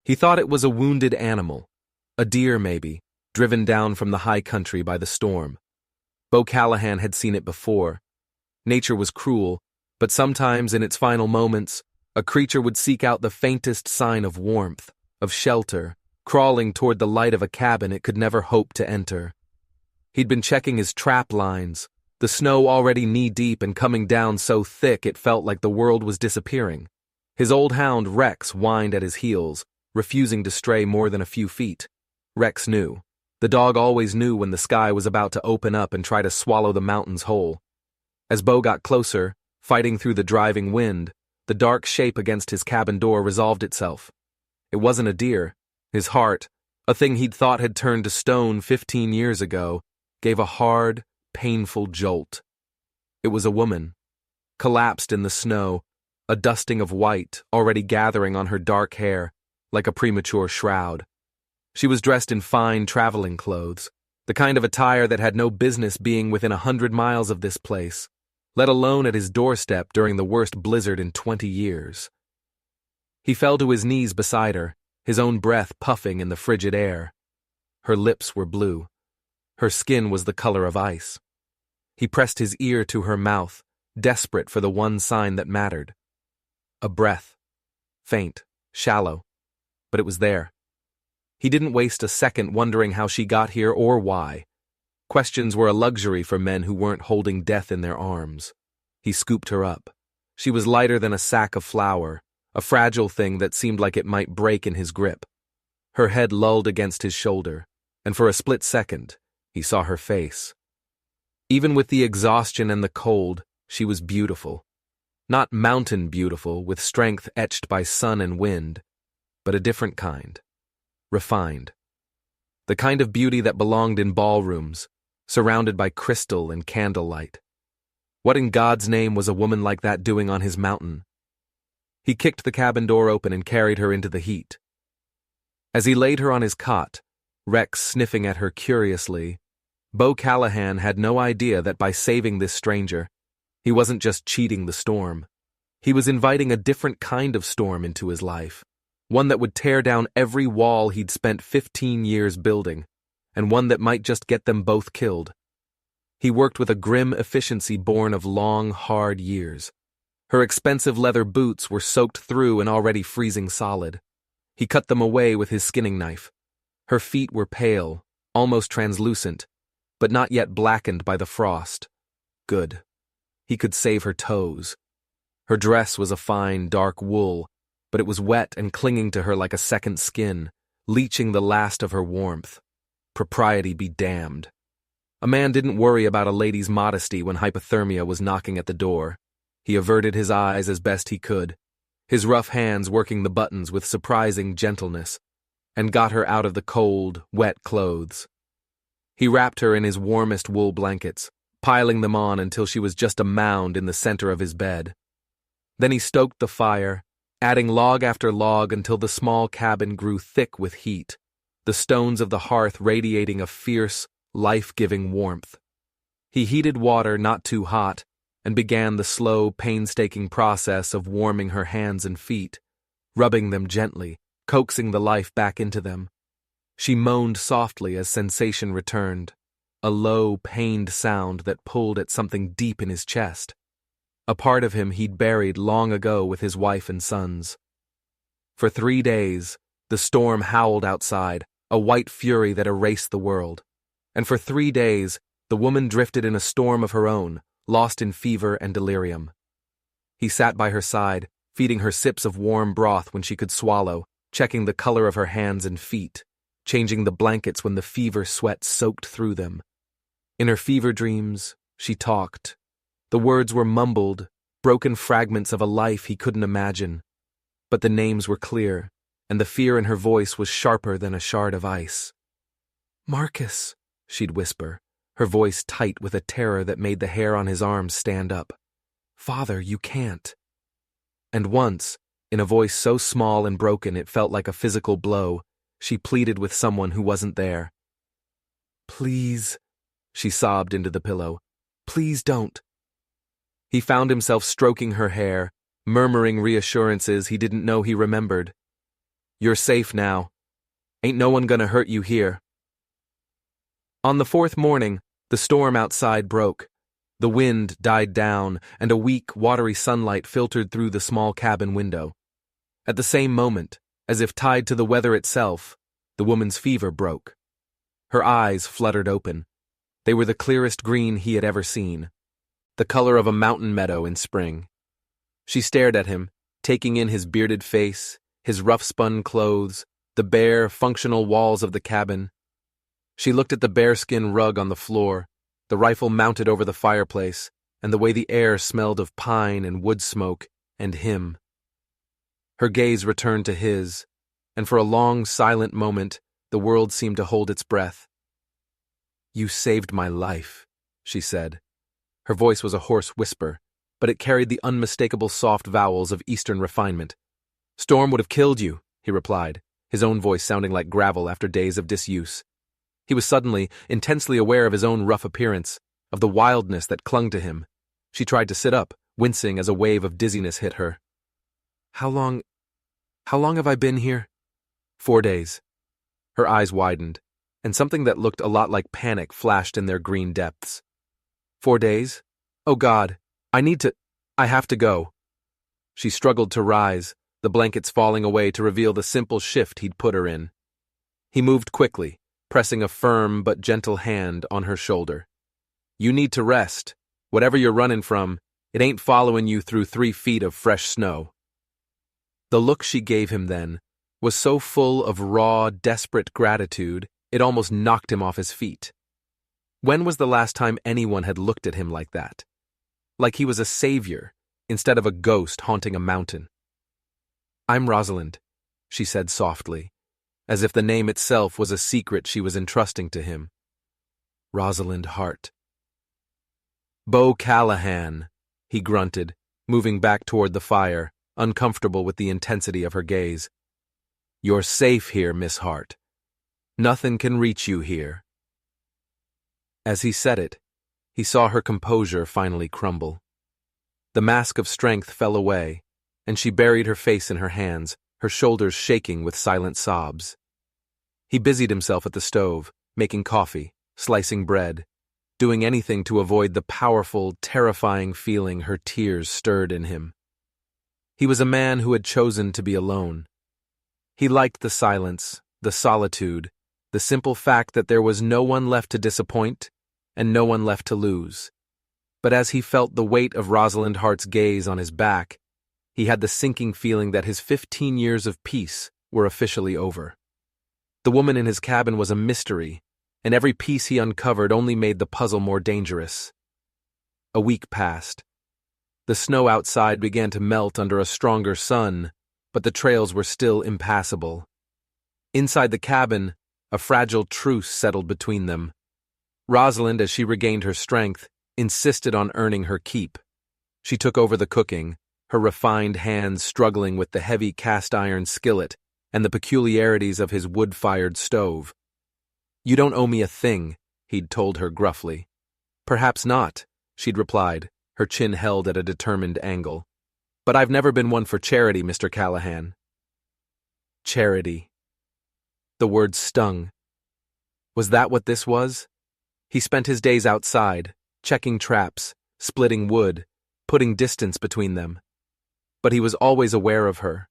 He thought it was a wounded animal, a deer maybe, driven down from the high country by the storm. Bo Callahan had seen it before. Nature was cruel, but sometimes in its final moments, a creature would seek out the faintest sign of warmth, of shelter, crawling toward the light of a cabin it could never hope to enter. He'd been checking his trap lines, the snow already knee-deep and coming down so thick it felt like the world was disappearing. His old hound Rex whined at his heels, refusing to stray more than a few feet. Rex knew. The dog always knew when the sky was about to open up and try to swallow the mountains whole. As Bo got closer, fighting through the driving wind, the dark shape against his cabin door resolved itself. It wasn't a deer. His heart, a thing he'd thought had turned to stone 15 years ago, gave a hard, painful jolt. It was a woman, collapsed in the snow, a dusting of white already gathering on her dark hair, like a premature shroud. She was dressed in fine traveling clothes, the kind of attire that had no business being within 100 miles of this place, let alone at his doorstep during the worst blizzard in 20 years. He fell to his knees beside her, his own breath puffing in the frigid air. Her lips were blue. Her skin was the color of ice. He pressed his ear to her mouth, desperate for the one sign that mattered. A breath. Faint, shallow, but it was there. He didn't waste a second wondering how she got here or why. Questions were a luxury for men who weren't holding death in their arms. He scooped her up. She was lighter than a sack of flour, a fragile thing that seemed like it might break in his grip. Her head lulled against his shoulder, and for a split second, he saw her face. Even with the exhaustion and the cold, she was beautiful. Not mountain beautiful, with strength etched by sun and wind, but a different kind. Refined. The kind of beauty that belonged in ballrooms, surrounded by crystal and candlelight. What in God's name was a woman like that doing on his mountain? He kicked the cabin door open and carried her into the heat. As he laid her on his cot, Rex sniffing at her curiously, Bo Callahan had no idea that by saving this stranger, he wasn't just cheating the storm. He was inviting a different kind of storm into his life, one that would tear down every wall he'd spent 15 years building, and one that might just get them both killed. He worked with a grim efficiency born of long, hard years. Her expensive leather boots were soaked through and already freezing solid. He cut them away with his skinning knife. Her feet were pale, almost translucent, but not yet blackened by the frost. Good. He could save her toes. Her dress was a fine, dark wool, but it was wet and clinging to her like a second skin, leaching the last of her warmth. Propriety be damned. A man didn't worry about a lady's modesty when hypothermia was knocking at the door. He averted his eyes as best he could, his rough hands working the buttons with surprising gentleness, and got her out of the cold, wet clothes. He wrapped her in his warmest wool blankets, piling them on until she was just a mound in the center of his bed. Then he stoked the fire, adding log after log until the small cabin grew thick with heat, the stones of the hearth radiating a fierce, life-giving warmth. He heated water not too hot and began the slow, painstaking process of warming her hands and feet, rubbing them gently, coaxing the life back into them. She moaned softly as sensation returned, a low, pained sound that pulled at something deep in his chest, a part of him he'd buried long ago with his wife and sons. For 3 days, the storm howled outside, a white fury that erased the world. And for 3 days, the woman drifted in a storm of her own, lost in fever and delirium. He sat by her side, feeding her sips of warm broth when she could swallow, checking the color of her hands and feet, changing the blankets when the fever sweat soaked through them. In her fever dreams, she talked. The words were mumbled, broken fragments of a life he couldn't imagine. But the names were clear, and the fear in her voice was sharper than a shard of ice. "Marcus," she'd whisper, her voice tight with a terror that made the hair on his arms stand up. "Father, you can't." And once, in a voice so small and broken it felt like a physical blow, she pleaded with someone who wasn't there. "Please," she sobbed into the pillow. "Please don't." He found himself stroking her hair, murmuring reassurances he didn't know he remembered. You're safe now. Ain't no one gonna hurt you here. On the fourth morning, the storm outside broke. The wind died down, and a weak, watery sunlight filtered through the small cabin window. At the same moment, as if tied to the weather itself, the woman's fever broke. Her eyes fluttered open. They were the clearest green he had ever seen, the color of a mountain meadow in spring. She stared at him, taking in his bearded face, his rough-spun clothes, the bare, functional walls of the cabin. She looked at the bearskin rug on the floor, the rifle mounted over the fireplace, and the way the air smelled of pine and wood smoke, and him. Her gaze returned to his, and for a long, silent moment, the world seemed to hold its breath. "You saved my life," she said. Her voice was a hoarse whisper, but it carried the unmistakable soft vowels of Eastern refinement. "Storm would have killed you," he replied, his own voice sounding like gravel after days of disuse. He was suddenly intensely aware of his own rough appearance, of the wildness that clung to him. She tried to sit up, wincing as a wave of dizziness hit her. How long have I been here?" 4 days. Her eyes widened, and something that looked a lot like panic flashed in their green depths. 4 days? Oh God, I have to go. She struggled to rise, the blankets falling away to reveal the simple shift he'd put her in. He moved quickly, pressing a firm but gentle hand on her shoulder. "You need to rest. Whatever you're running from, it ain't following you through 3 feet of fresh snow." The look she gave him then was so full of raw, desperate gratitude, it almost knocked him off his feet. When was the last time anyone had looked at him like that? Like he was a savior, instead of a ghost haunting a mountain. "I'm Rosalind," she said softly, as if the name itself was a secret she was entrusting to him. Rosalind Hart. "Bo Callahan," he grunted, moving back toward the fire, uncomfortable with the intensity of her gaze. "You're safe here, Miss Hart. Nothing can reach you here." As he said it, he saw her composure finally crumble. The mask of strength fell away, and she buried her face in her hands, her shoulders shaking with silent sobs. He busied himself at the stove, making coffee, slicing bread, doing anything to avoid the powerful, terrifying feeling her tears stirred in him. He was a man who had chosen to be alone. He liked the silence, the solitude, the simple fact that there was no one left to disappoint and no one left to lose. But as he felt the weight of Rosalind Hart's gaze on his back, he had the sinking feeling that his 15 years of peace were officially over. The woman in his cabin was a mystery, and every piece he uncovered only made the puzzle more dangerous. A week passed. The snow outside began to melt under a stronger sun, but the trails were still impassable. Inside the cabin, a fragile truce settled between them. Rosalind, as she regained her strength, insisted on earning her keep. She took over the cooking, her refined hands struggling with the heavy cast-iron skillet and the peculiarities of his wood-fired stove. "You don't owe me a thing," he'd told her gruffly. "Perhaps not," she'd replied, her chin held at a determined angle. "But I've never been one for charity, Mr. Callahan." Charity. The word stung. Was that what this was? He spent his days outside, checking traps, splitting wood, putting distance between them. But he was always aware of her.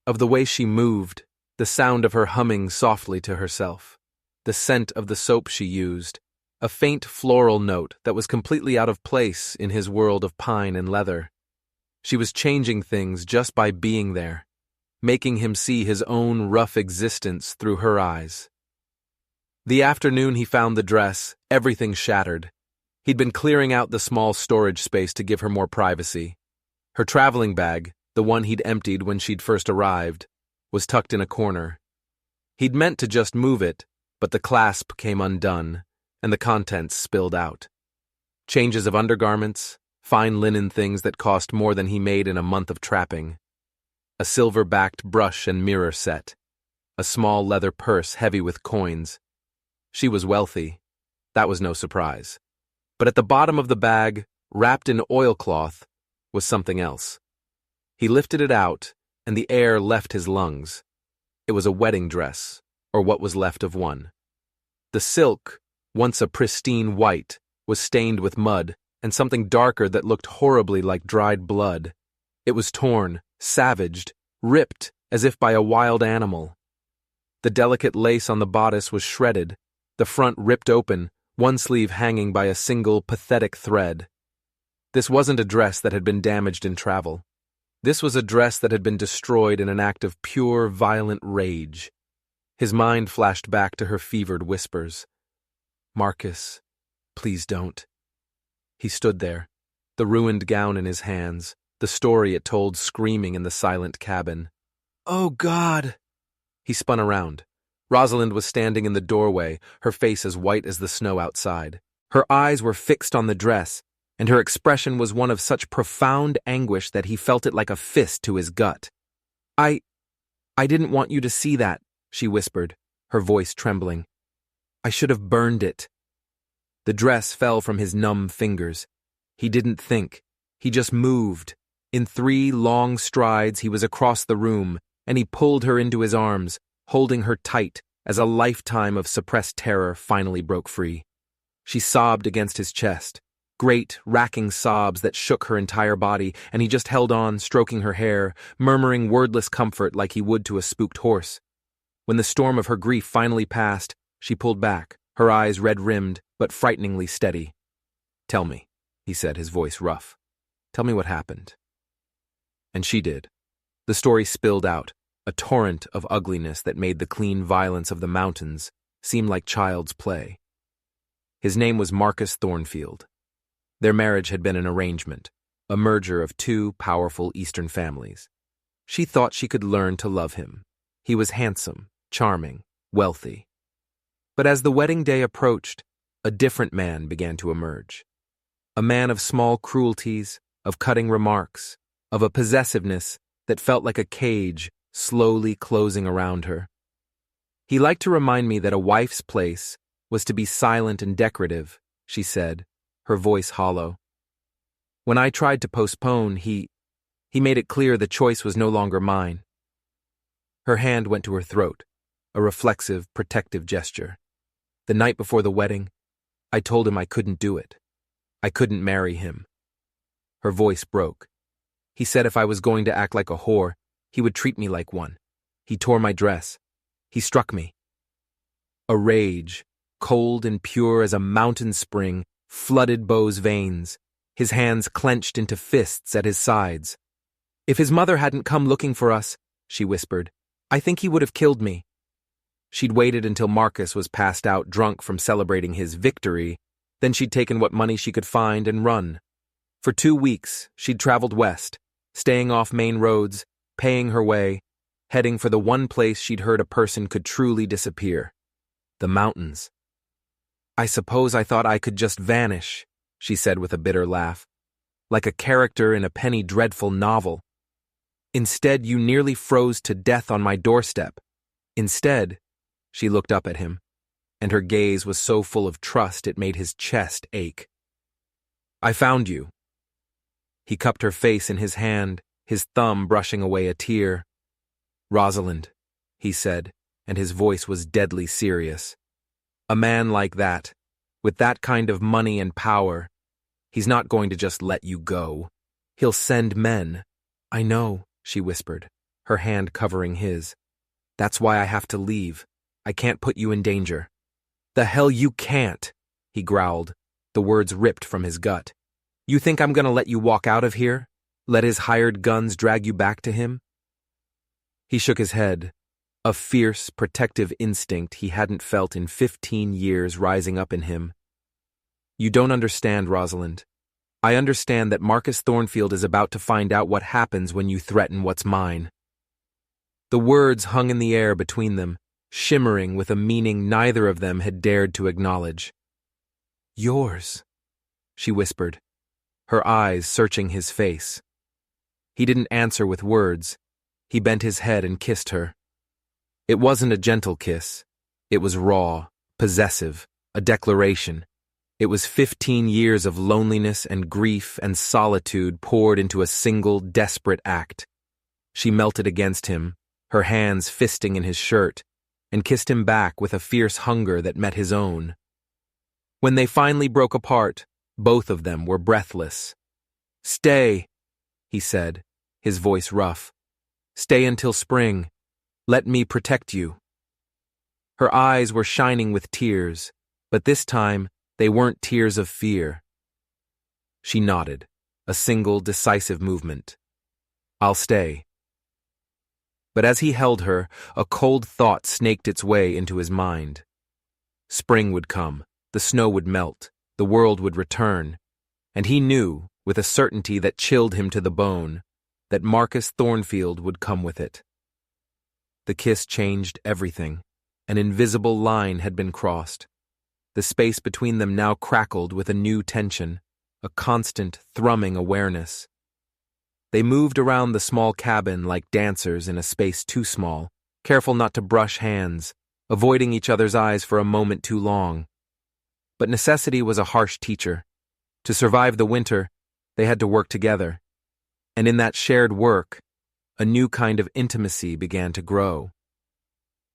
Of the way she moved, the sound of her humming softly to herself, the scent of the soap she used, a faint floral note that was completely out of place in his world of pine and leather. She was changing things just by being there, making him see his own rough existence through her eyes. The afternoon he found the dress, everything shattered. He'd been clearing out the small storage space to give her more privacy. Her traveling bag, the one he'd emptied when she'd first arrived, was tucked in a corner. He'd meant to just move it, but the clasp came undone, and the contents spilled out. Changes of undergarments, fine linen things that cost more than he made in a month of trapping. A silver-backed brush and mirror set. A small leather purse heavy with coins. She was wealthy. That was no surprise. But at the bottom of the bag, wrapped in oilcloth, was something else. He lifted it out, and the air left his lungs. It was a wedding dress, or what was left of one. The silk, once a pristine white, was stained with mud and something darker that looked horribly like dried blood. It was torn, savaged, ripped as if by a wild animal. The delicate lace on the bodice was shredded, the front ripped open, one sleeve hanging by a single, pathetic thread. This wasn't a dress that had been damaged in travel. This was a dress that had been destroyed in an act of pure, violent rage. His mind flashed back to her fevered whispers. "Marcus, please don't." He stood there, the ruined gown in his hands, the story it told screaming in the silent cabin. "Oh, God!" He spun around. Rosalind was standing in the doorway, her face as white as the snow outside. Her eyes were fixed on the dress, and her expression was one of such profound anguish that he felt it like a fist to his gut. I didn't want you to see that," she whispered, her voice trembling. "I should have burned it." The dress fell from his numb fingers. He didn't think. He just moved. In 3 long strides he was across the room, and he pulled her into his arms, holding her tight as a lifetime of suppressed terror finally broke free. She sobbed against his chest, great, racking sobs that shook her entire body, and he just held on, stroking her hair, murmuring wordless comfort like he would to a spooked horse. When the storm of her grief finally passed, she pulled back, her eyes red-rimmed, but frighteningly steady. "Tell me," he said, his voice rough. "Tell me what happened." And she did. The story spilled out, a torrent of ugliness that made the clean violence of the mountains seem like child's play. His name was Marcus Thornfield. Their marriage had been an arrangement, a merger of 2 powerful Eastern families. She thought she could learn to love him. He was handsome, charming, wealthy. But as the wedding day approached, a different man began to emerge. A man of small cruelties, of cutting remarks, of a possessiveness that felt like a cage slowly closing around her. "He liked to remind me that a wife's place was to be silent and decorative," she said, her voice hollow. "When I tried to postpone, he made it clear the choice was no longer mine." Her hand went to her throat, a reflexive, protective gesture. "The night before the wedding, I told him I couldn't do it. I couldn't marry him." Her voice broke. "He said if I was going to act like a whore, he would treat me like one. He tore my dress. He struck me." A rage, cold and pure as a mountain spring, flooded Beau's veins. His hands clenched into fists at his sides. "If his mother hadn't come looking for us," she whispered, "I think he would have killed me." She'd waited until Marcus was passed out drunk from celebrating his victory, then she'd taken what money she could find and run. For 2 weeks, she'd traveled west, staying off main roads, paying her way, heading for the one place she'd heard a person could truly disappear: the mountains. "I suppose I thought I could just vanish," she said with a bitter laugh, "like a character in a Penny Dreadful novel. Instead, you nearly froze to death on my doorstep. Instead," she looked up at him, and her gaze was so full of trust it made his chest ache. "I found you." He cupped her face in his hand, his thumb brushing away a tear. "Rosalind," he said, and his voice was deadly serious. "A man like that, with that kind of money and power, he's not going to just let you go. He'll send men." "I know," she whispered, her hand covering his. "That's why I have to leave. I can't put you in danger." "The hell you can't," he growled, the words ripped from his gut. "You think I'm going to let you walk out of here? Let his hired guns drag you back to him?" He shook his head, a fierce, protective instinct he hadn't felt in 15 years rising up in him. "You don't understand, Rosalind. I understand that Marcus Thornfield is about to find out what happens when you threaten what's mine." The words hung in the air between them, shimmering with a meaning neither of them had dared to acknowledge. "Yours," she whispered, her eyes searching his face. He didn't answer with words. He bent his head and kissed her. It wasn't a gentle kiss. It was raw, possessive, a declaration. It was 15 years of loneliness and grief and solitude poured into a single, desperate act. She melted against him, her hands fisting in his shirt, and kissed him back with a fierce hunger that met his own. When they finally broke apart, both of them were breathless. "Stay," he said, his voice rough. "Stay until spring. Let me protect you." Her eyes were shining with tears, but this time they weren't tears of fear. She nodded, a single decisive movement. "I'll stay." But as he held her, a cold thought snaked its way into his mind. Spring would come, the snow would melt, the world would return, and he knew, with a certainty that chilled him to the bone, that Marcus Thornfield would come with it. The kiss changed everything. An invisible line had been crossed. The space between them now crackled with a new tension, a constant, thrumming awareness. They moved around the small cabin like dancers in a space too small, careful not to brush hands, avoiding each other's eyes for a moment too long. But necessity was a harsh teacher. To survive the winter, they had to work together. And in that shared work, a new kind of intimacy began to grow.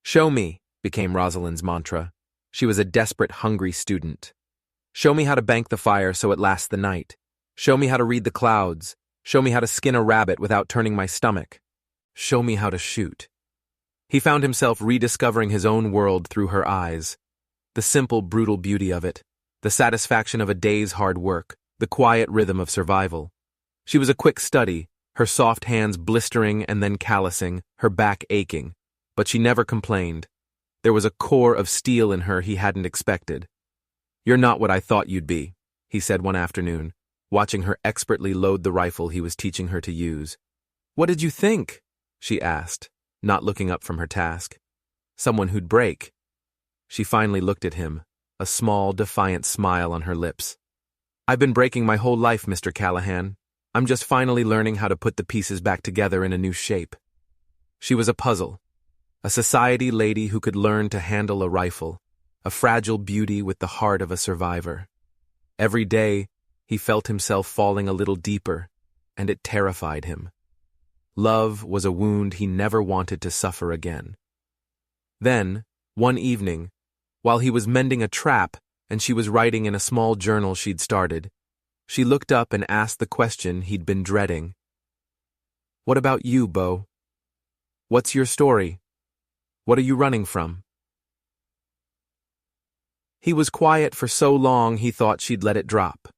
"Show me," became Rosalind's mantra. She was a desperate, hungry student. "Show me how to bank the fire so it lasts the night. Show me how to read the clouds. Show me how to skin a rabbit without turning my stomach. Show me how to shoot." He found himself rediscovering his own world through her eyes. The simple, brutal beauty of it, the satisfaction of a day's hard work, the quiet rhythm of survival. She was a quick study, her soft hands blistering and then callousing, her back aching, but she never complained. There was a core of steel in her he hadn't expected. "You're not what I thought you'd be," he said one afternoon, watching her expertly load the rifle he was teaching her to use. "What did you think?" she asked, not looking up from her task. "Someone who'd break." She finally looked at him, a small, defiant smile on her lips. "I've been breaking my whole life, Mr. Callahan. I'm just finally learning how to put the pieces back together in a new shape." She was a puzzle, a society lady who could learn to handle a rifle, a fragile beauty with the heart of a survivor. Every day, he felt himself falling a little deeper, and it terrified him. Love was a wound he never wanted to suffer again. Then, one evening, while he was mending a trap and she was writing in a small journal she'd started, she looked up and asked the question he'd been dreading. "What about you, Bo? What's your story? What are you running from?" He was quiet for so long he thought she'd let it drop.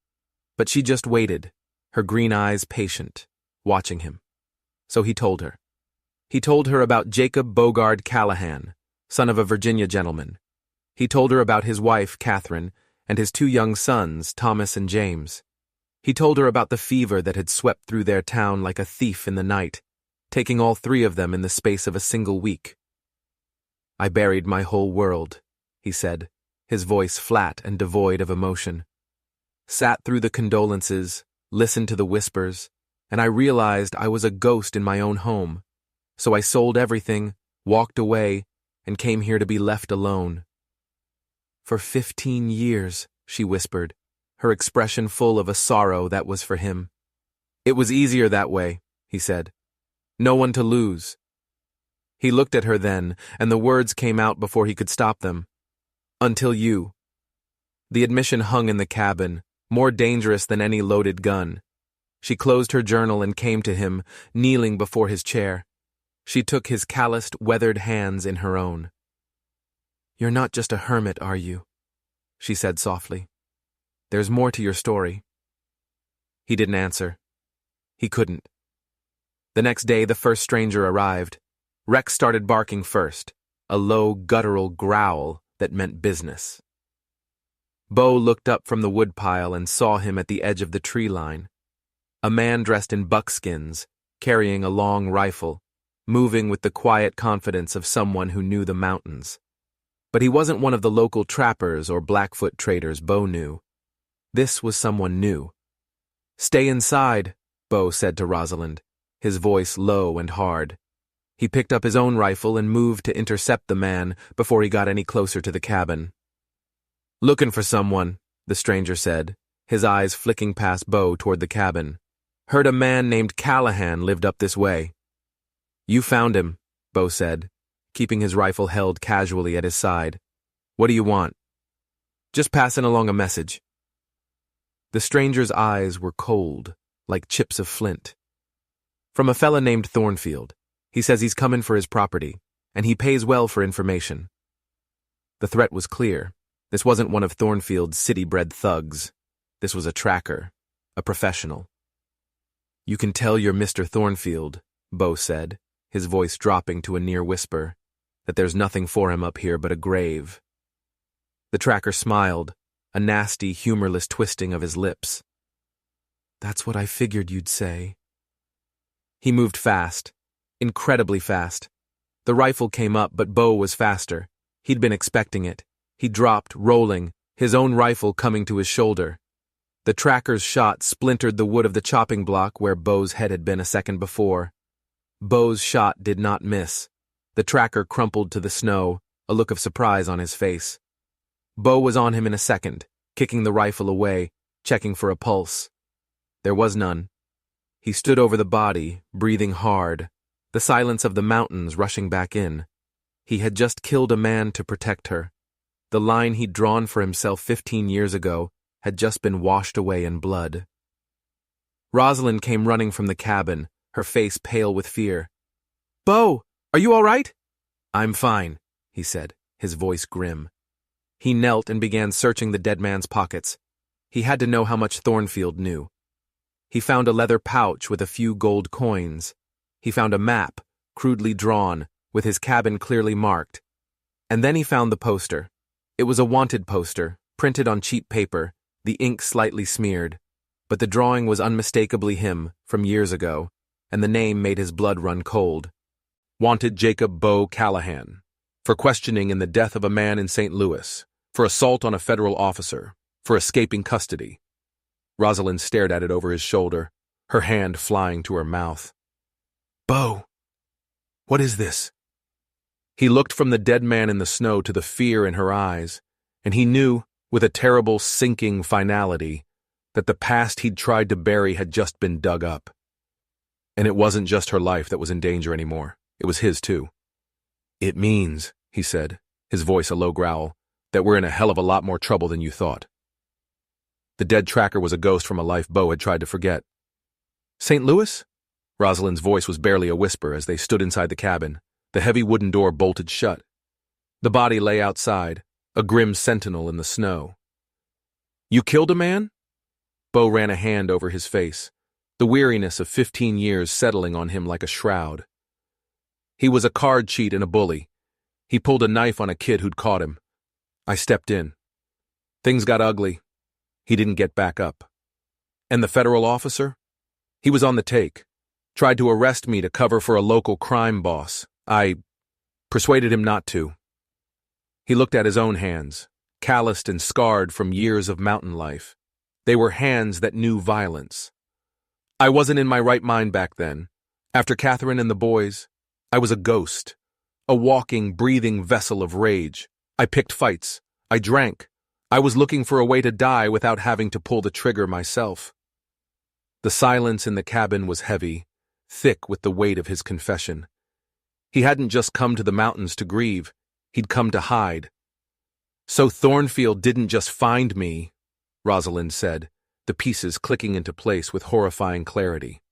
But she just waited, her green eyes patient, watching him. So he told her. He told her about Jacob Bogard Callahan, son of a Virginia gentleman. He told her about his wife, Catherine, and his 2 young sons, Thomas and James. He told her about the fever that had swept through their town like a thief in the night, taking all 3 of them in the space of a single week. "I buried my whole world," he said, his voice flat and devoid of emotion. "Sat through the condolences, listened to the whispers, and I realized I was a ghost in my own home. So I sold everything, walked away, and came here to be left alone." "For 15 years, she whispered, her expression full of a sorrow that was for him. "It was easier that way," he said. "No one to lose." He looked at her then, and the words came out before he could stop them. "Until you." The admission hung in the cabin, more dangerous than any loaded gun. She closed her journal and came to him, kneeling before his chair. She took his calloused, weathered hands in her own. "You're not just a hermit, are you?" she said softly. "There's more to your story." He didn't answer. He couldn't. The next day, the first stranger arrived. Rex started barking first, a low, guttural growl that meant business. Bo looked up from the woodpile and saw him at the edge of the tree line. A man dressed in buckskins, carrying a long rifle, moving with the quiet confidence of someone who knew the mountains. But he wasn't one of the local trappers or Blackfoot traders Bo knew. This was someone new. "Stay inside," Bo said to Rosalind, his voice low and hard. He picked up his own rifle and moved to intercept the man before he got any closer to the cabin. "Looking for someone," the stranger said, his eyes flicking past Bo toward the cabin. "Heard a man named Callahan lived up this way." "You found him," Bo said, keeping his rifle held casually at his side. What do you want? Just passing along a message. The stranger's eyes were cold, like chips of flint. From a fella named Thornfield. He says he's coming for his property, and he pays well for information. The threat was clear. This wasn't one of Thornfield's city-bred thugs. This was a tracker, a professional. You can tell you're Mr. Thornfield, Bo said, his voice dropping to a near whisper, that there's nothing for him up here but a grave. The tracker smiled, a nasty, humorless twisting of his lips. That's what I figured you'd say. He moved fast, incredibly fast. The rifle came up, but Bo was faster. He'd been expecting it. He dropped, rolling, his own rifle coming to his shoulder. The tracker's shot splintered the wood of the chopping block where Bo's head had been a second before. Bo's shot did not miss. The tracker crumpled to the snow, a look of surprise on his face. Bo was on him in a second, kicking the rifle away, checking for a pulse. There was none. He stood over the body, breathing hard, the silence of the mountains rushing back in. He had just killed a man to protect her. The line he'd drawn for himself 15 years ago had just been washed away in blood. Rosalind came running from the cabin, her face pale with fear. Bo, are you all right? I'm fine, he said, his voice grim. He knelt and began searching the dead man's pockets. He had to know how much Thornfield knew. He found a leather pouch with a few gold coins. He found a map, crudely drawn, with his cabin clearly marked. And then he found the poster. It was a wanted poster, printed on cheap paper, the ink slightly smeared. But the drawing was unmistakably him, from years ago, and the name made his blood run cold. Wanted Jacob Bo Callahan, for questioning in the death of a man in St. Louis, for assault on a federal officer, for escaping custody. Rosalind stared at it over his shoulder, her hand flying to her mouth. Bo, what is this? He looked from the dead man in the snow to the fear in her eyes, and he knew, with a terrible, sinking finality, that the past he'd tried to bury had just been dug up. And it wasn't just her life that was in danger anymore. It was his, too. It means, he said, his voice a low growl, that we're in a hell of a lot more trouble than you thought. The dead tracker was a ghost from a life Bo had tried to forget. St. Louis? Rosalind's voice was barely a whisper as they stood inside the cabin, the heavy wooden door bolted shut. The body lay outside, a grim sentinel in the snow. You killed a man? Bo ran a hand over his face, the weariness of 15 years settling on him like a shroud. He was a card cheat and a bully. He pulled a knife on a kid who'd caught him. I stepped in. Things got ugly. He didn't get back up. And the federal officer? He was on the take. Tried to arrest me to cover for a local crime boss. I persuaded him not to. He looked at his own hands, calloused and scarred from years of mountain life. They were hands that knew violence. I wasn't in my right mind back then. After Catherine and the boys, I was a ghost, a walking, breathing vessel of rage. I picked fights. I drank. I was looking for a way to die without having to pull the trigger myself. The silence in the cabin was heavy, thick with the weight of his confession. He hadn't just come to the mountains to grieve. He'd come to hide. So Thornfield didn't just find me, Rosalind said, the pieces clicking into place with horrifying clarity.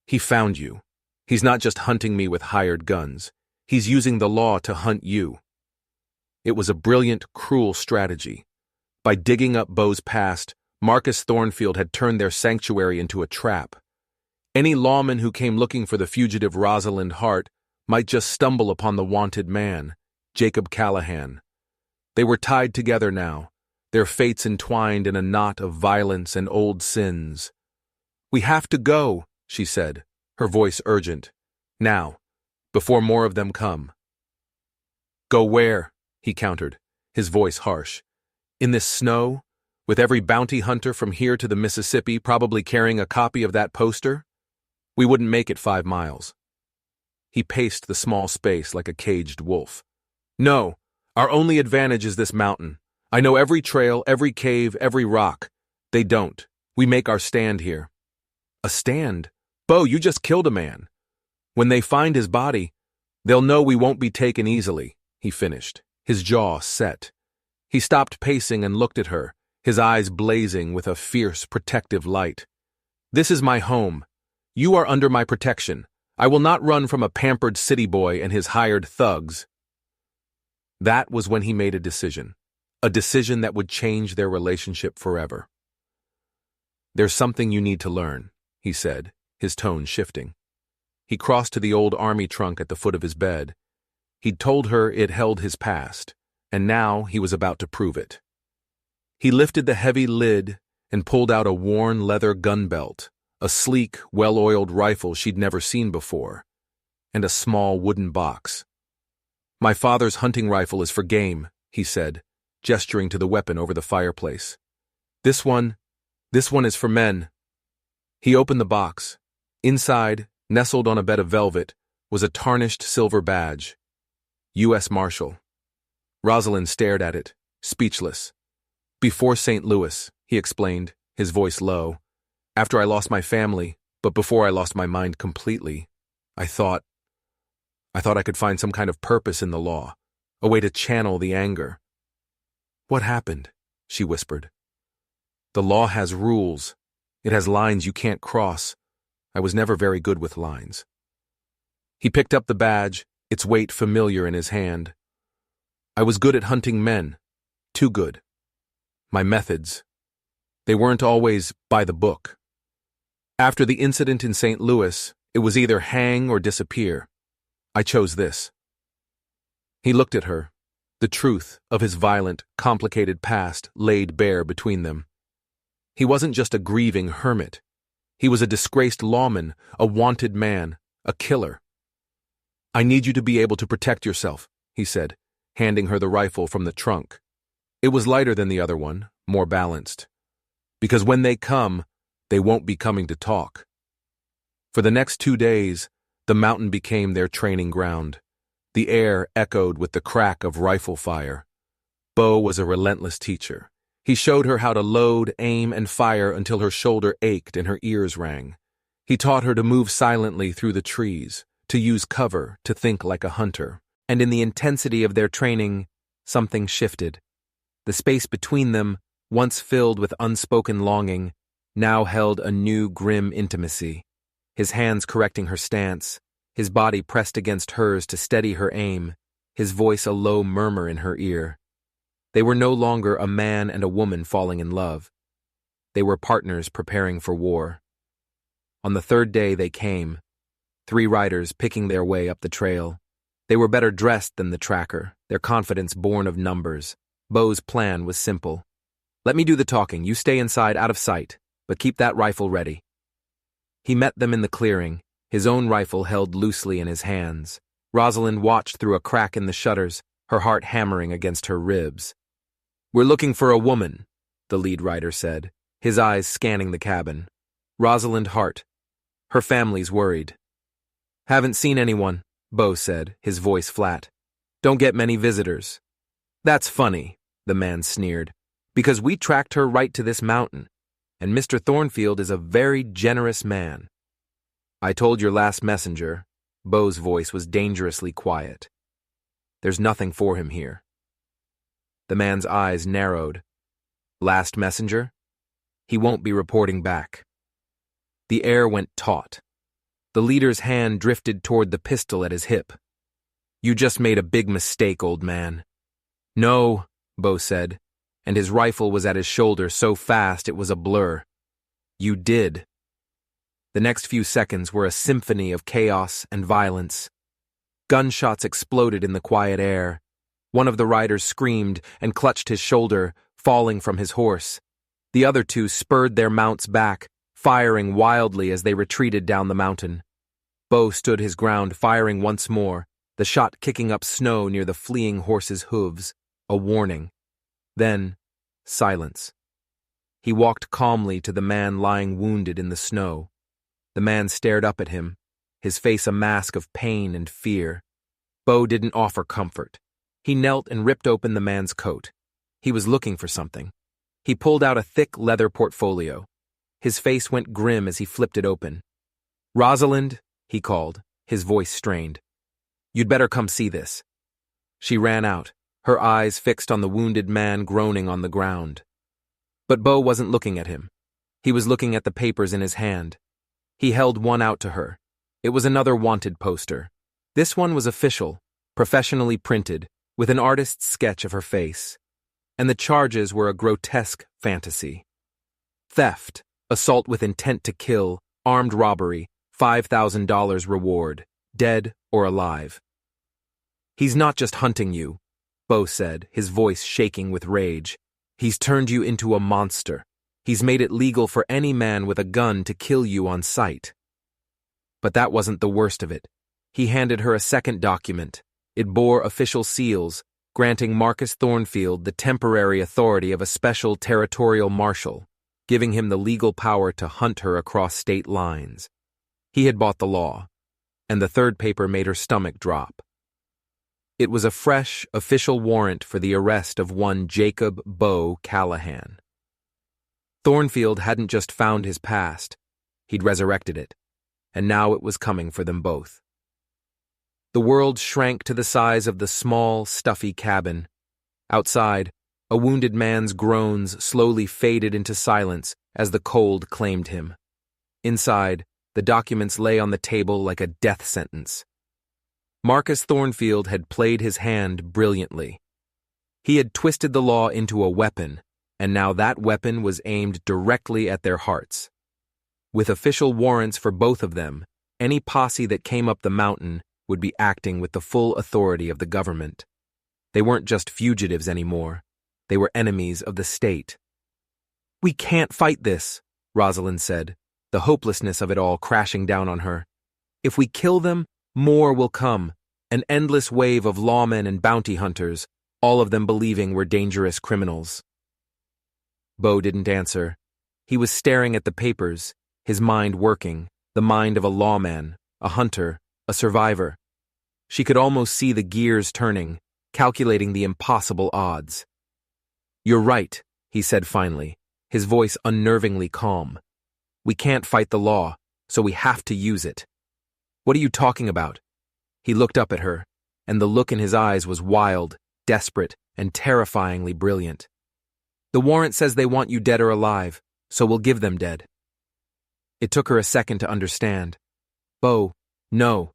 He found you. He's not just hunting me with hired guns. He's using the law to hunt you. It was a brilliant, cruel strategy. By digging up Bo's past, Marcus Thornfield had turned their sanctuary into a trap. Any lawman who came looking for the fugitive Rosalind Hart might just stumble upon the wanted man, Jacob Callahan. They were tied together now, their fates entwined in a knot of violence and old sins. We have to go, she said, her voice urgent. Now, before more of them come. Go where? He countered, his voice harsh. In this snow, with every bounty hunter from here to the Mississippi probably carrying a copy of that poster? We wouldn't make it 5 miles. He paced the small space like a caged wolf. No, our only advantage is this mountain. I know every trail, every cave, every rock. They don't. We make our stand here. A stand? Bo, you just killed a man. When they find his body, They'll know we won't be taken easily, he finished, his jaw set. He stopped pacing and looked at her, his eyes blazing with a fierce, protective light. This is my home. You are under my protection. I will not run from a pampered city boy and his hired thugs. That was when he made a decision that would change their relationship forever. There's something you need to learn, he said, his tone shifting. He crossed to the old army trunk at the foot of his bed. He'd told her it held his past, and now he was about to prove it. He lifted the heavy lid and pulled out a worn leather gun belt, a sleek, well-oiled rifle she'd never seen before, and a small wooden box. My father's hunting rifle is for game, he said, gesturing to the weapon over the fireplace. This one is for men. He opened the box. Inside, nestled on a bed of velvet, was a tarnished silver badge. U.S. Marshal. Rosalind stared at it, speechless. Before St. Louis, he explained, his voice low. After I lost my family, but before I lost my mind completely, I thought I could find some kind of purpose in the law, a way to channel the anger. What happened? She whispered. The law has rules. It has lines you can't cross. I was never very good with lines. He picked up the badge, its weight familiar in his hand. I was good at hunting men. Too good. My methods. They weren't always by the book. After the incident in St. Louis, it was either hang or disappear. I chose this. He looked at her. The truth of his violent, complicated past laid bare between them. He wasn't just a grieving hermit. He was a disgraced lawman, a wanted man, a killer. I need you to be able to protect yourself, he said, handing her the rifle from the trunk. It was lighter than the other one, more balanced. Because when they come, they won't be coming to talk. For the next 2 days, the mountain became their training ground. The air echoed with the crack of rifle fire. Bo was a relentless teacher. He showed her how to load, aim, and fire until her shoulder ached and her ears rang. He taught her to move silently through the trees, to use cover, to think like a hunter. And in the intensity of their training, something shifted. The space between them, once filled with unspoken longing, now held a new grim intimacy. His hands correcting her stance, his body pressed against hers to steady her aim, his voice a low murmur in her ear. They were no longer a man and a woman falling in love. They were partners preparing for war. On the 3rd day they came, 3 riders picking their way up the trail. They were better dressed than the tracker, their confidence born of numbers. Bo's plan was simple. Let me do the talking, you stay inside out of sight, but keep that rifle ready. He met them in the clearing, his own rifle held loosely in his hands. Rosalind watched through a crack in the shutters, her heart hammering against her ribs. We're looking for a woman, the lead rider said, his eyes scanning the cabin. Rosalind Hart. Her family's worried. Haven't seen anyone, Bo said, his voice flat. Don't get many visitors. That's funny, the man sneered, because we tracked her right to this mountain, and Mr. Thornfield is a very generous man. I told your last messenger, Bo's voice was dangerously quiet. There's nothing for him here. The man's eyes narrowed. Last messenger? He won't be reporting back. The air went taut. The leader's hand drifted toward the pistol at his hip. You just made a big mistake, old man. No, Bo said, and his rifle was at his shoulder so fast it was a blur. You did. The next few seconds were a symphony of chaos and violence. Gunshots exploded in the quiet air. One of the riders screamed and clutched his shoulder, falling from his horse. The other 2 spurred their mounts back, firing wildly as they retreated down the mountain. Bo stood his ground, firing once more, the shot kicking up snow near the fleeing horse's hooves, a warning. Then, silence. He walked calmly to the man lying wounded in the snow. The man stared up at him, his face a mask of pain and fear. Bo didn't offer comfort. He knelt and ripped open the man's coat. He was looking for something. He pulled out a thick leather portfolio. His face went grim as he flipped it open. Rosalind, he called, his voice strained. You'd better come see this." She ran out, her eyes fixed on the wounded man groaning on the ground. But Bo wasn't looking at him. He was looking at the papers in his hand. He held one out to her. It was another wanted poster. This one was official, professionally printed, with an artist's sketch of her face. And the charges were a grotesque fantasy. Theft, assault with intent to kill, armed robbery, $5,000 reward, dead or alive. "He's not just hunting you," Bo said, his voice shaking with rage. "He's turned you into a monster. He's made it legal for any man with a gun to kill you on sight." But that wasn't the worst of it. He handed her a second document. It bore official seals, granting Marcus Thornfield the temporary authority of a special territorial marshal, giving him the legal power to hunt her across state lines. He had bought the law, and the third paper made her stomach drop. It was a fresh, official warrant for the arrest of one Jacob Bo Callahan. Thornfield hadn't just found his past, he'd resurrected it, and now it was coming for them both. The world shrank to the size of the small, stuffy cabin. Outside, a wounded man's groans slowly faded into silence as the cold claimed him. Inside, the documents lay on the table like a death sentence. Marcus Thornfield had played his hand brilliantly. He had twisted the law into a weapon, and now that weapon was aimed directly at their hearts. With official warrants for both of them, any posse that came up the mountain would be acting with the full authority of the government. They weren't just fugitives anymore. They were enemies of the state. "We can't fight this," Rosalind said, the hopelessness of it all crashing down on her. "If we kill them, more will come, an endless wave of lawmen and bounty hunters, all of them believing we're dangerous criminals." Bo didn't answer. He was staring at the papers, his mind working, the mind of a lawman, a hunter, a survivor. She could almost see the gears turning, calculating the impossible odds. "You're right," he said finally, his voice unnervingly calm. "We can't fight the law, so we have to use it." "What are you talking about?" He looked up at her, and the look in his eyes was wild, desperate, and terrifyingly brilliant. "The warrant says they want you dead or alive, so we'll give them dead." It took her a second to understand. "Bo, no,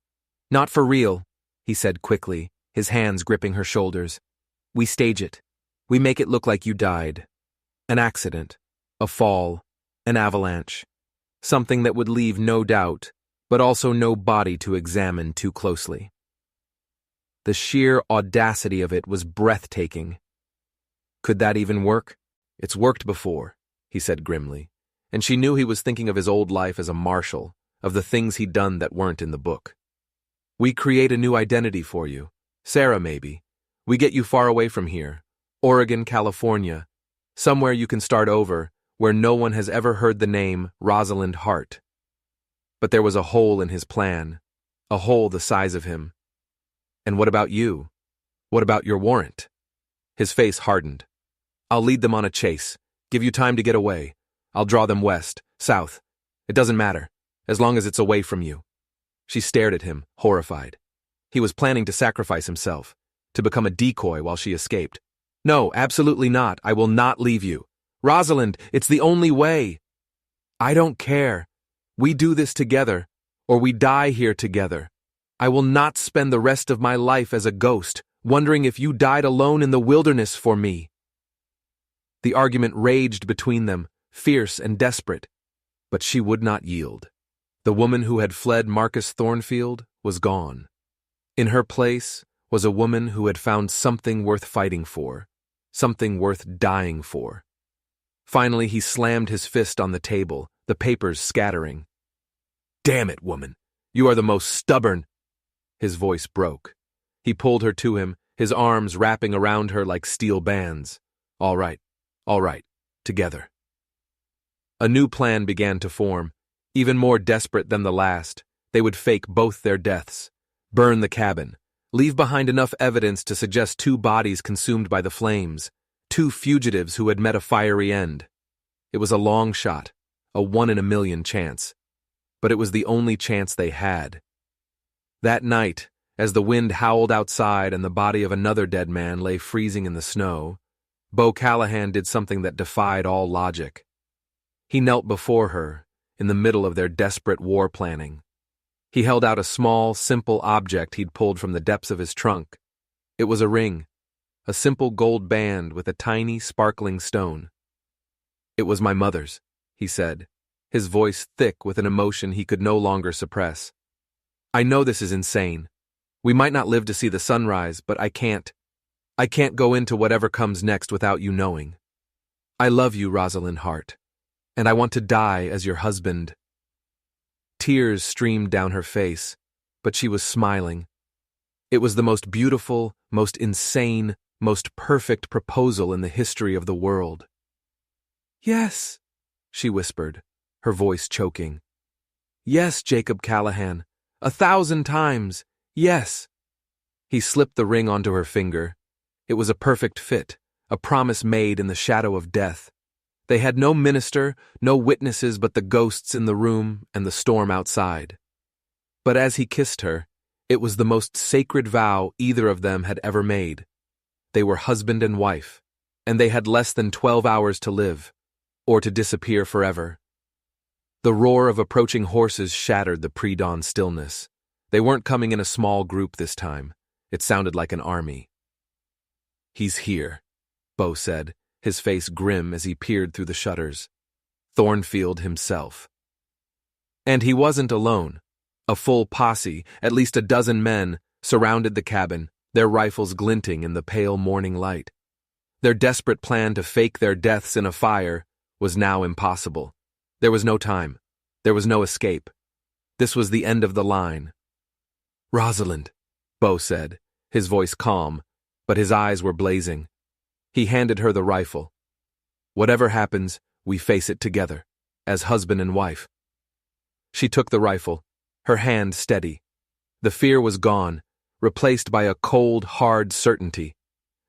not for real," he said quickly, his hands gripping her shoulders. "We stage it. We make it look like you died. An accident, a fall, an avalanche. Something that would leave no doubt, but also no body to examine too closely." The sheer audacity of it was breathtaking. Could that even work? "It's worked before," he said grimly, and she knew he was thinking of his old life as a marshal, of the things he'd done that weren't in the book. "We create a new identity for you. Sarah, maybe. We get you far away from here. Oregon, California. Somewhere you can start over, where no one has ever heard the name Rosalind Hart." But there was a hole in his plan, a hole the size of him. "And what about you? What about your warrant?" His face hardened. "I'll lead them on a chase, give you time to get away. I'll draw them west, south. It doesn't matter, as long as it's away from you." She stared at him, horrified. He was planning to sacrifice himself, to become a decoy while she escaped. "No, absolutely not. I will not leave you. Rosalind, it's the only way." "I don't care. We do this together, or we die here together. I will not spend the rest of my life as a ghost, wondering if you died alone in the wilderness for me." The argument raged between them, fierce and desperate, but she would not yield. The woman who had fled Marcus Thornfield was gone. In her place was a woman who had found something worth fighting for, something worth dying for. Finally, he slammed his fist on the table, the papers scattering. "Damn it, woman! You are the most stubborn—" His voice broke. He pulled her to him, his arms wrapping around her like steel bands. All right, together." A new plan began to form, even more desperate than the last. They would fake both their deaths, burn the cabin, leave behind enough evidence to suggest 2 bodies consumed by the flames, 2 fugitives who had met a fiery end. It was a long shot, a 1 in a million chance, but it was the only chance they had. That night, As the wind howled outside and the body of another dead man lay freezing in the snow, Bo Callahan did something that defied all logic. He knelt before her, in the middle of their desperate war planning. He held out a small, simple object he'd pulled from the depths of his trunk. It was a ring, a simple gold band with a tiny, sparkling stone. "It was my mother's," he said, his voice thick with an emotion he could no longer suppress. "I know this is insane. We might not live to see the sunrise, but I can't go into whatever comes next without you knowing. I love you, Rosalind Hart, and I want to die as your husband." Tears streamed down her face, but she was smiling. It was the most beautiful, most insane, most perfect proposal in the history of the world. "Yes," she whispered, her voice choking. "Yes, Jacob Callahan, 1,000 times, yes." He slipped the ring onto her finger. It was a perfect fit, a promise made in the shadow of death. They had no minister, no witnesses but the ghosts in the room and the storm outside. But as he kissed her, it was the most sacred vow either of them had ever made. They were husband and wife, and they had less than 12 hours to live, or to disappear forever. The roar of approaching horses shattered the pre-dawn stillness. They weren't coming in a small group this time. It sounded like an army. "He's here," Bo said, his face grim as he peered through the shutters. Thornfield himself. And he wasn't alone. A full posse, at least a dozen men, surrounded the cabin, their rifles glinting in the pale morning light. Their desperate plan to fake their deaths in a fire was now impossible. There was no time. There was no escape. This was the end of the line. "Rosalind," Bo said, his voice calm, but his eyes were blazing. He handed her the rifle. "Whatever happens, we face it together, as husband and wife." She took the rifle, her hand steady. The fear was gone, replaced by a cold, hard certainty.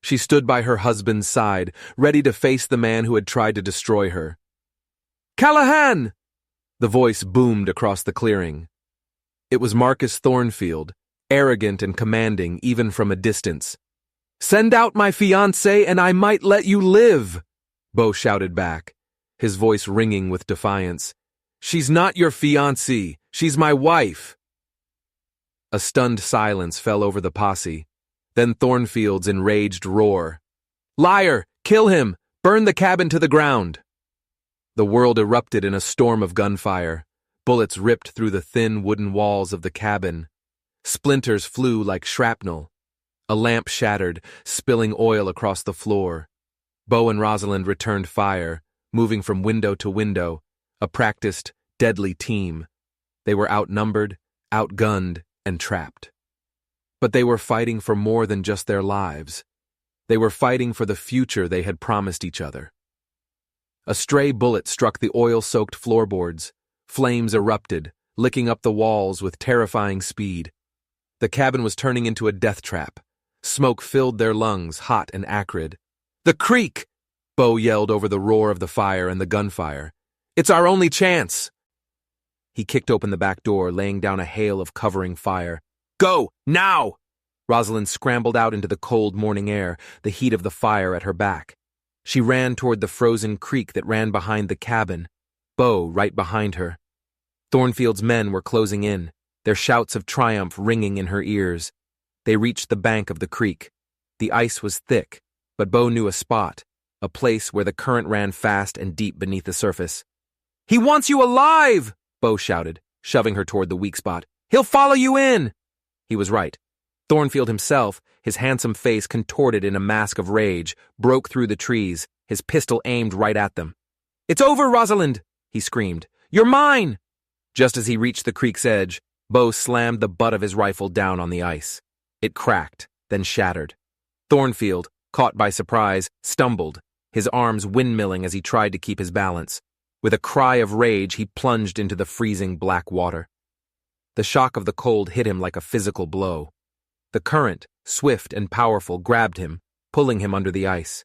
She stood by her husband's side, ready to face the man who had tried to destroy her. "Callahan!" The voice boomed across the clearing. It was Marcus Thornfield, arrogant and commanding even from a distance. "Send out my fiancée and I might let you live," Bo shouted back, his voice ringing with defiance. "She's not your fiancée, she's my wife." A stunned silence fell over the posse, then Thornfield's enraged roar. "Liar! Kill him! Burn the cabin to the ground!" The world erupted in a storm of gunfire. Bullets ripped through the thin wooden walls of the cabin. Splinters flew like shrapnel. A lamp shattered, spilling oil across the floor. Bo and Rosalind returned fire, moving from window to window, a practiced, deadly team. They were outnumbered, outgunned, and trapped. But they were fighting for more than just their lives. They were fighting for the future they had promised each other. A stray bullet struck the oil-soaked floorboards. Flames erupted, licking up the walls with terrifying speed. The cabin was turning into a death trap. Smoke filled their lungs, hot and acrid. "The creek!" Bo yelled over the roar of the fire and the gunfire. "It's our only chance!" He kicked open the back door, laying down a hail of covering fire. "Go, now!" Rosalind scrambled out into the cold morning air, the heat of the fire at her back. She ran toward the frozen creek that ran behind the cabin, Bo right behind her. Thornfield's men were closing in, their shouts of triumph ringing in her ears. They reached the bank of the creek. The ice was thick, but Bo knew a spot, a place where the current ran fast and deep beneath the surface. "He wants you alive!" Bo shouted, shoving her toward the weak spot. "He'll follow you in!" He was right. Thornfield himself, his handsome face contorted in a mask of rage, broke through the trees, his pistol aimed right at them. "It's over, Rosalind!" he screamed. "You're mine!" Just as he reached the creek's edge, Bo slammed the butt of his rifle down on the ice. It cracked, then shattered. Thornfield, caught by surprise, stumbled, his arms windmilling as he tried to keep his balance. With a cry of rage, he plunged into the freezing black water. The shock of the cold hit him like a physical blow. The current, swift and powerful, grabbed him, pulling him under the ice.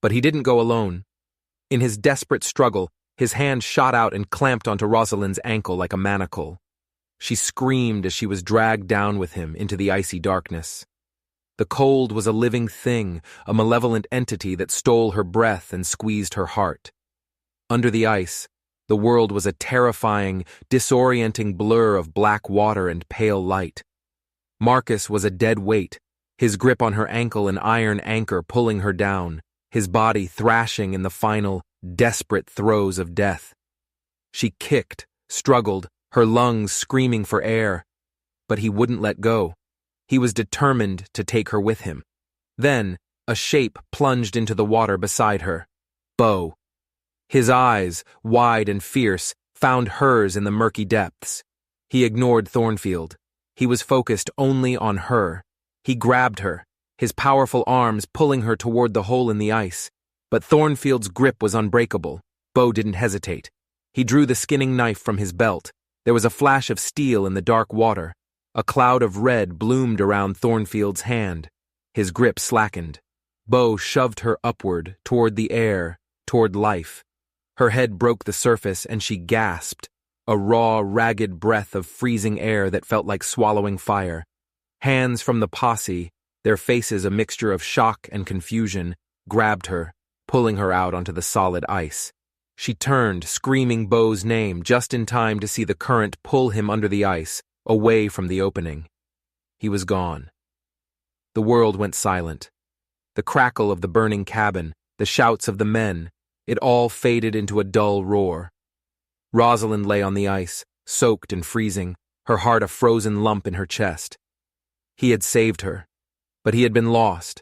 But he didn't go alone. In his desperate struggle, his hand shot out and clamped onto Rosalind's ankle like a manacle. She screamed as she was dragged down with him into the icy darkness. The cold was a living thing, a malevolent entity that stole her breath and squeezed her heart. Under the ice, the world was a terrifying, disorienting blur of black water and pale light. Marcus was a dead weight, his grip on her ankle an iron anchor pulling her down, his body thrashing in the final, desperate throes of death. She kicked, struggled, her lungs screaming for air, but he wouldn't let go. He was determined to take her with him. Then, a shape plunged into the water beside her. Bo. His eyes, wide and fierce, found hers in the murky depths. He ignored Thornfield. He was focused only on her. He grabbed her, his powerful arms pulling her toward the hole in the ice. But Thornfield's grip was unbreakable. Bo didn't hesitate. He drew the skinning knife from his belt. There was a flash of steel in the dark water. A cloud of red bloomed around Thornfield's hand. His grip slackened. Bo shoved her upward, toward the air, toward life. Her head broke the surface and she gasped, a raw, ragged breath of freezing air that felt like swallowing fire. Hands from the posse, their faces a mixture of shock and confusion, grabbed her, pulling her out onto the solid ice. She turned, screaming Bo's name, just in time to see the current pull him under the ice, away from the opening. He was gone. The world went silent. The crackle of the burning cabin, the shouts of the men, it all faded into a dull roar. Rosalind lay on the ice, soaked and freezing, her heart a frozen lump in her chest. He had saved her, but he had been lost.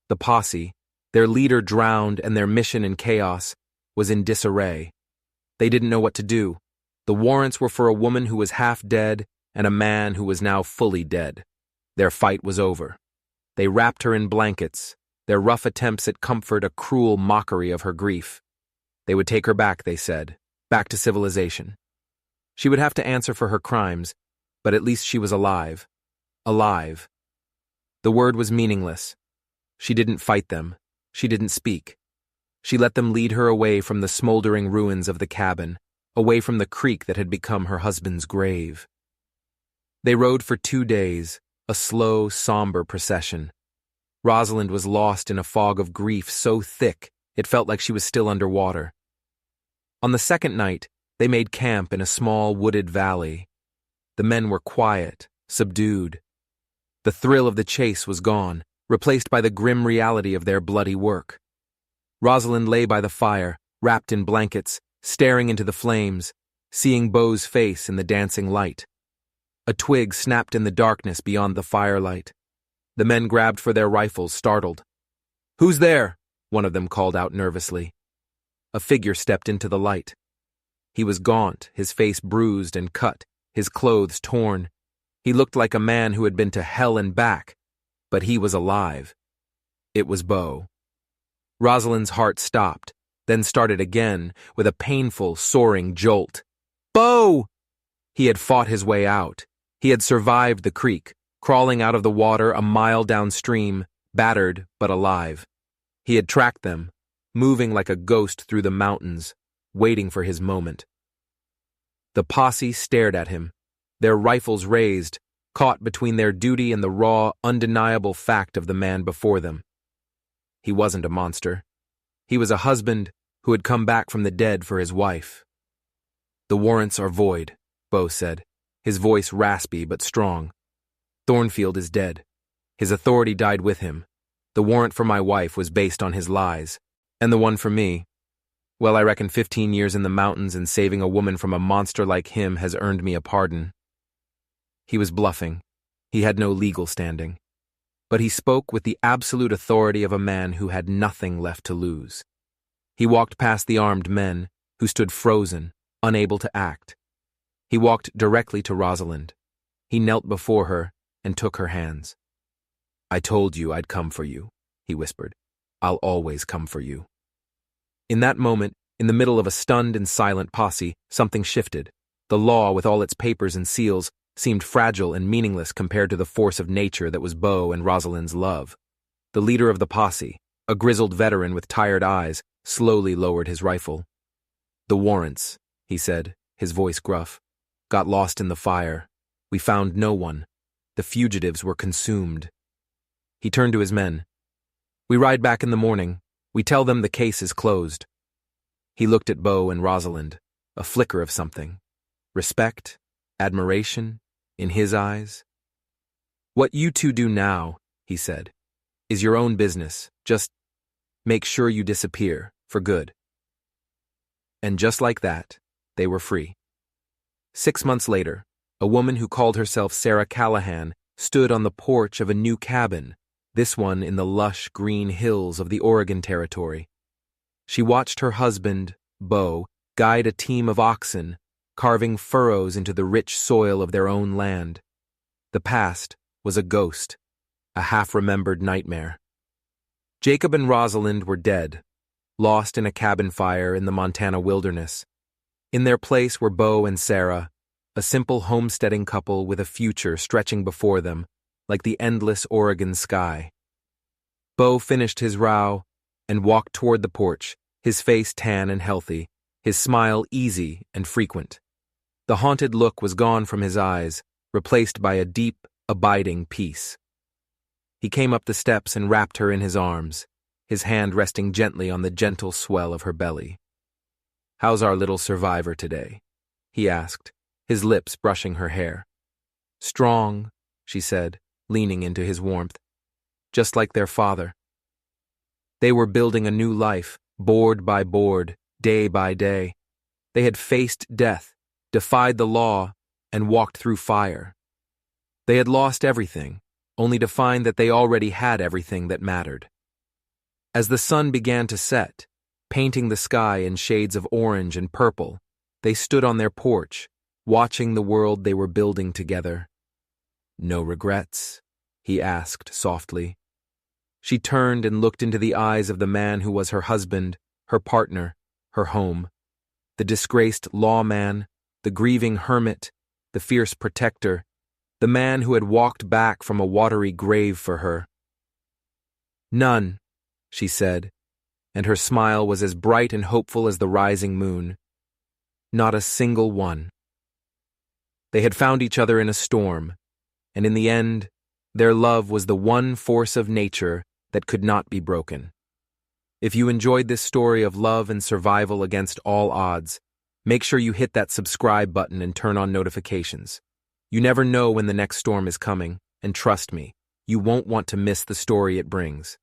The posse, their leader drowned and their mission in chaos, was in disarray. They didn't know what to do. The warrants were for a woman who was half dead and a man who was now fully dead. Their fight was over. They wrapped her in blankets, their rough attempts at comfort a cruel mockery of her grief. They would take her back, they said, back to civilization. She would have to answer for her crimes, but at least she was alive. Alive. The word was meaningless. She didn't fight them. She didn't speak. She let them lead her away from the smoldering ruins of the cabin, away from the creek that had become her husband's grave. They rode for 2 days, a slow, somber procession. Rosalind was lost in a fog of grief so thick it felt like she was still underwater. On the second night, they made camp in a small wooded valley. The men were quiet, subdued. The thrill of the chase was gone, replaced by the grim reality of their bloody work. Rosalind lay by the fire, wrapped in blankets, staring into the flames, seeing Bo's face in the dancing light. A twig snapped in the darkness beyond the firelight. The men grabbed for their rifles, startled. "Who's there?" one of them called out nervously. A figure stepped into the light. He was gaunt, his face bruised and cut, his clothes torn. He looked like a man who had been to hell and back, but he was alive. It was Bo. Rosalind's heart stopped, then started again with a painful, soaring jolt. Bo! He had fought his way out. He had survived the creek, crawling out of the water a mile downstream, battered but alive. He had tracked them, moving like a ghost through the mountains, waiting for his moment. The posse stared at him, their rifles raised, caught between their duty and the raw, undeniable fact of the man before them. He wasn't a monster. He was a husband who had come back from the dead for his wife. "The warrants are void," Bo said, his voice raspy but strong. "Thornfield is dead. His authority died with him. The warrant for my wife was based on his lies. And the one for me, well, I reckon 15 years in the mountains and saving a woman from a monster like him has earned me a pardon." He was bluffing. He had no legal standing. But he spoke with the absolute authority of a man who had nothing left to lose. He walked past the armed men, who stood frozen, unable to act. He walked directly to Rosalind. He knelt before her and took her hands. "I told you I'd come for you," he whispered. "I'll always come for you." In that moment, in the middle of a stunned and silent posse, something shifted. The law, with all its papers and seals, seemed fragile and meaningless compared to the force of nature that was Bo and Rosalind's love. The leader of the posse, a grizzled veteran with tired eyes, slowly lowered his rifle. "The warrants," he said, his voice gruff, "got lost in the fire. We found no one. The fugitives were consumed. He turned to his men. We ride back in the morning. We tell them the case is closed. He looked at Bo and Rosalind, a flicker of something. Respect, admiration, in his eyes. What you two do now, he said, is your own business. Just make sure you disappear, for good. And just like that, they were free. 6 months later, a woman who called herself Sarah Callahan stood on the porch of a new cabin, this one in the lush green hills of the Oregon Territory. She watched her husband, Bo, guide a team of oxen, carving furrows into the rich soil of their own land. The past was a ghost, a half-remembered nightmare. Jacob and Rosalind were dead, lost in a cabin fire in the Montana wilderness. In their place were Bo and Sarah, a simple homesteading couple with a future stretching before them, like the endless Oregon sky. Bo finished his row and walked toward the porch, his face tan and healthy, his smile easy and frequent. The haunted look was gone from his eyes, replaced by a deep, abiding peace. He came up the steps and wrapped her in his arms, his hand resting gently on the gentle swell of her belly. "How's our little survivor today?" he asked, his lips brushing her hair. "Strong," she said, leaning into his warmth, "just like their father." They were building a new life, board by board, day by day. They had faced death, defied the law, and walked through fire. They had lost everything, only to find that they already had everything that mattered. As the sun began to set, painting the sky in shades of orange and purple, they stood on their porch, watching the world they were building together. "No regrets?" he asked softly. She turned and looked into the eyes of the man who was her husband, her partner, her home. The disgraced lawman, the grieving hermit, the fierce protector, the man who had walked back from a watery grave for her. "None," she said, and her smile was as bright and hopeful as the rising moon. "Not a single one." They had found each other in a storm, and in the end, their love was the one force of nature that could not be broken. If you enjoyed this story of love and survival against all odds, make sure you hit that subscribe button and turn on notifications. You never know when the next storm is coming, and trust me, you won't want to miss the story it brings.